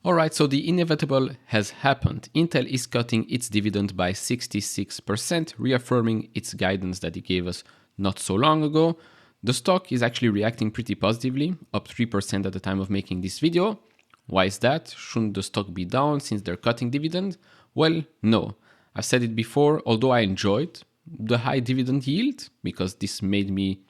Alright, so the inevitable has happened. Intel is cutting its dividend by 66%, reaffirming its guidance that it gave us not so long ago. The stock is actually reacting pretty positively, up 3% at the time of making this video. Why is that? Shouldn't the stock be down since they're cutting dividend? Well, no. I've said it before, although I enjoyed the high dividend yield because this made me,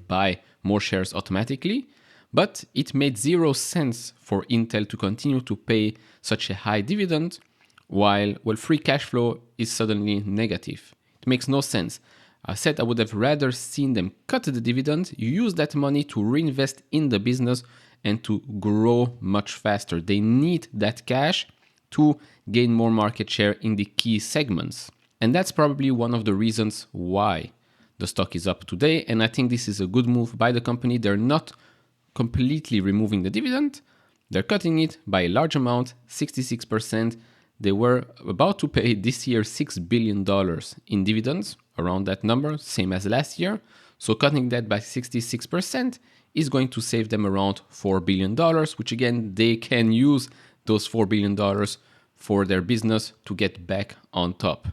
buy more shares automatically. But it made zero sense for Intel to continue to pay such a high dividend while, free cash flow is suddenly negative. It makes no sense. I said I would have rather seen them cut the dividend, use that money to reinvest in the business and to grow much faster. They need that cash to gain more market share in the key segments. And that's probably one of the reasons why the stock is up today. And I think this is a good move by the company. They're not completely removing the dividend. They're cutting it by a large amount, 66%. They were about to pay this year $6 billion in dividends, around that number, same as last year. So cutting that by 66% is going to save them around $4 billion, which again, they can use those $4 billion for their business to get back on top.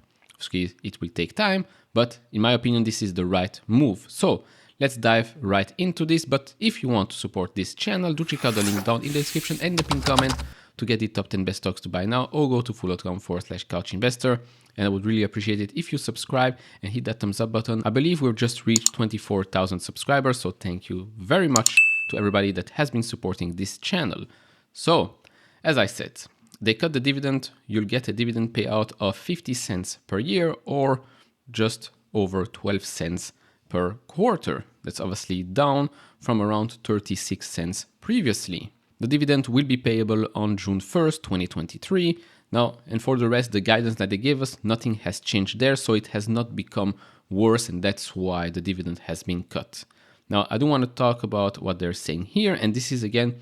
It will take time, but in my opinion, this is the right move. So let's dive right into this. But if you want to support this channel, do check out the link down in the description and the pinned comment to get the top 10 best stocks to buy now, or go to full.com/couchinvestor. And I would really appreciate it if you subscribe and hit that thumbs up button. I believe we've just reached 24,000 subscribers, so thank you very much to everybody that has been supporting this channel. So, as I said, they cut the dividend. You'll get a dividend payout of 50 cents per year or just over 12 cents per quarter. That's obviously down from around 36 cents previously. The dividend will be payable on June 1st, 2023. Now, and for the rest, the guidance that they gave us, nothing has changed there, so it has not become worse, and that's why the dividend has been cut. Now, I do want to talk about what they're saying here, and this is again,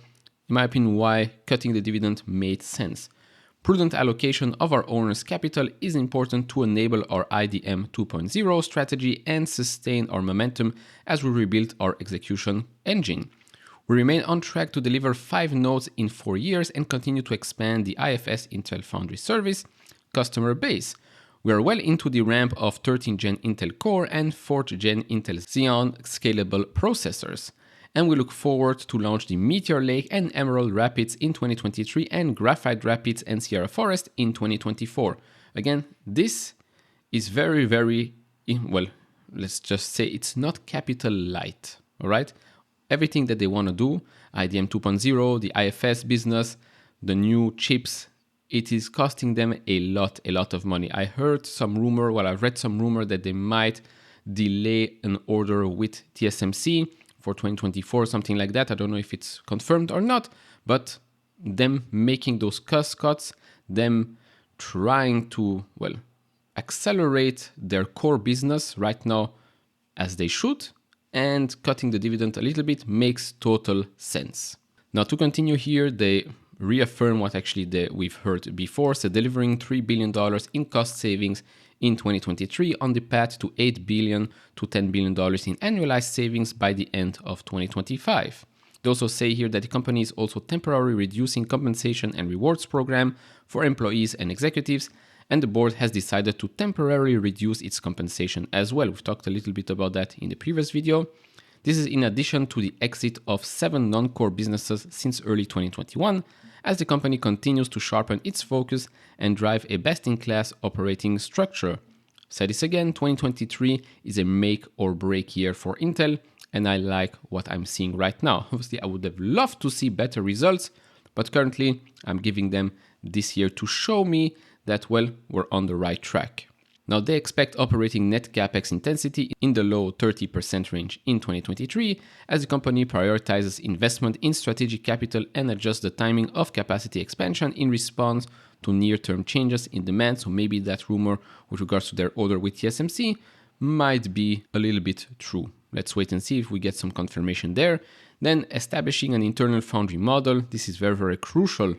in my opinion, why cutting the dividend made sense. Prudent allocation of our owners' capital is important to enable our IDM 2.0 strategy and sustain our momentum as we rebuild our execution engine. We remain on track to deliver 5 nodes in 4 years and continue to expand the IFS Intel Foundry Service customer base. We are well into the ramp of 13th Gen Intel Core and 4th Gen Intel Xeon scalable processors. And we look forward to launch the Meteor Lake and Emerald Rapids in 2023 and Graphite Rapids and Sierra Forest in 2024. Again, this is very, let's just say it's not capital light, all right? Everything that they want to do, IDM 2.0, the IFS business, the new chips, it is costing them a lot of money. I've read some rumor that they might delay an order with TSMC for 2024, something like that. I don't know if it's confirmed or not, but them making those cost cuts, them trying to, accelerate their core business right now as they should, and cutting the dividend a little bit makes total sense. Now to continue here, they reaffirm what actually we've heard before, so delivering $3 billion in cost savings in 2023 on the path to $8 billion to $10 billion in annualized savings by the end of 2025. They also say here that the company is also temporarily reducing compensation and rewards program for employees and executives, and the board has decided to temporarily reduce its compensation as well. We've talked a little bit about that in the previous video. This is in addition to the exit of 7 non-core businesses since early 2021, as the company continues to sharpen its focus and drive a best-in-class operating structure. Say this again, 2023 is a make or break year for Intel, and I like what I'm seeing right now. Obviously, I would have loved to see better results, but currently I'm giving them this year to show me that, we're on the right track. Now, they expect operating net capex intensity in the low 30% range in 2023 as the company prioritizes investment in strategic capital and adjusts the timing of capacity expansion in response to near-term changes in demand. So maybe that rumor with regards to their order with TSMC might be a little bit true. Let's wait and see if we get some confirmation there. Then establishing an internal foundry model. This is very, very crucial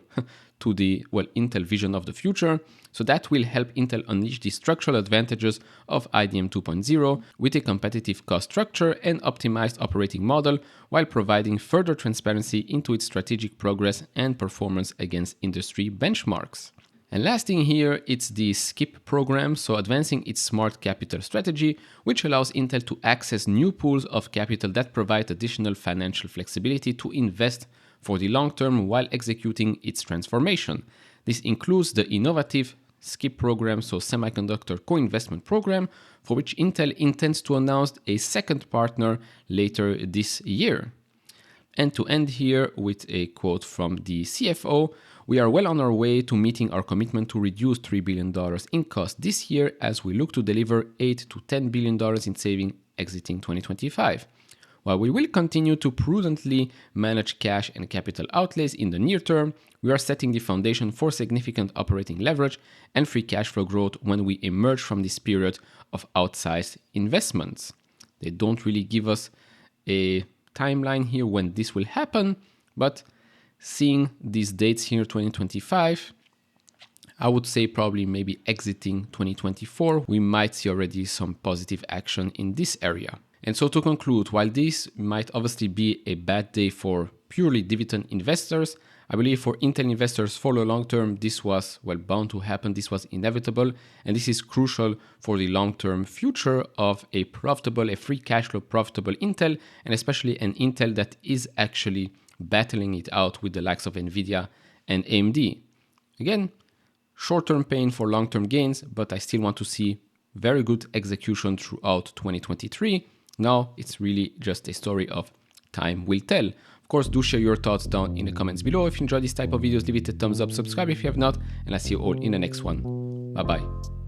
to the, Intel vision of the future. So that will help Intel unleash the structural advantages of IDM 2.0 with a competitive cost structure and optimized operating model, while providing further transparency into its strategic progress and performance against industry benchmarks. And last thing here, it's the SCIP program, so advancing its smart capital strategy, which allows Intel to access new pools of capital that provide additional financial flexibility to invest for the long term while executing its transformation. This includes the innovative SCIP program, so Semiconductor Co-Investment Program, for which Intel intends to announce a second partner later this year. And to end here with a quote from the CFO, we are well on our way to meeting our commitment to reduce $3 billion in cost this year as we look to deliver $8 to $10 billion in saving exiting 2025. While we will continue to prudently manage cash and capital outlays in the near term, we are setting the foundation for significant operating leverage and free cash flow growth when we emerge from this period of outsized investments. They don't really give us a timeline here when this will happen, but seeing these dates here, 2025, I would say probably maybe exiting 2024, we might see already some positive action in this area. And so to conclude, while this might obviously be a bad day for purely dividend investors, I believe for Intel investors for the long term, this was bound to happen. This was inevitable. And this is crucial for the long-term future of a free cash flow profitable Intel, and especially an Intel that is actually battling it out with the likes of Nvidia and AMD. Again, short-term pain for long-term gains, but I still want to see very good execution throughout 2023. Now it's really just a story of time will tell. Of course, do share your thoughts down in the comments below. If you enjoy this type of videos, leave it a thumbs up, subscribe if you have not, and I'll see you all in the next one. Bye bye.